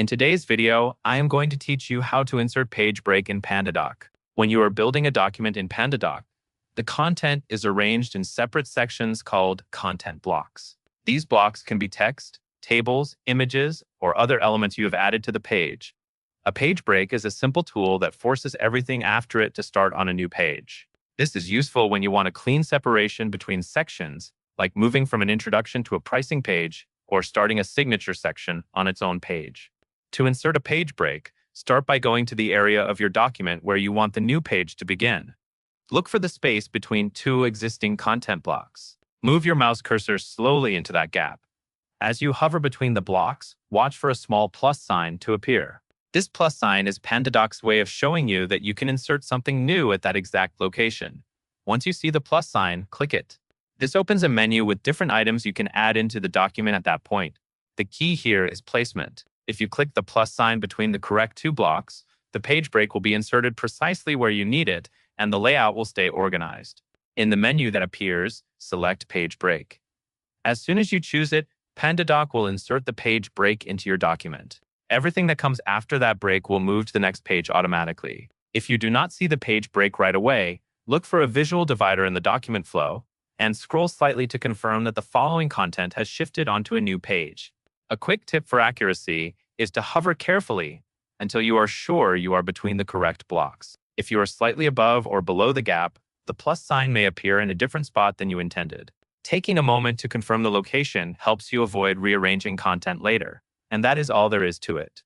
In today's video, I am going to teach you how to insert page break in Pandadoc. When you are building a document in Pandadoc, the content is arranged in separate sections called content blocks. These blocks can be text, tables, images, or other elements you have added to the page. A page break is a simple tool that forces everything after it to start on a new page. This is useful when you want a clean separation between sections, like moving from an introduction to a pricing page or starting a signature section on its own page. To insert a page break, start by going to the area of your document where you want the new page to begin. Look for the space between two existing content blocks. Move your mouse cursor slowly into that gap. As you hover between the blocks, watch for a small plus sign to appear. This plus sign is Pandadoc's way of showing you that you can insert something new at that exact location. Once you see the plus sign, click it. This opens a menu with different items you can add into the document at that point. The key here is placement. If you click the plus sign between the correct two blocks, the page break will be inserted precisely where you need it, and the layout will stay organized. In the menu that appears, select Page Break. As soon as you choose it, Pandadoc will insert the page break into your document. Everything that comes after that break will move to the next page automatically. If you do not see the page break right away, look for a visual divider in the document flow and scroll slightly to confirm that the following content has shifted onto a new page. A quick tip for accuracy is to hover carefully until you are sure you are between the correct blocks. If you are slightly above or below the gap, the plus sign may appear in a different spot than you intended. Taking a moment to confirm the location helps you avoid rearranging content later. And that is all there is to it.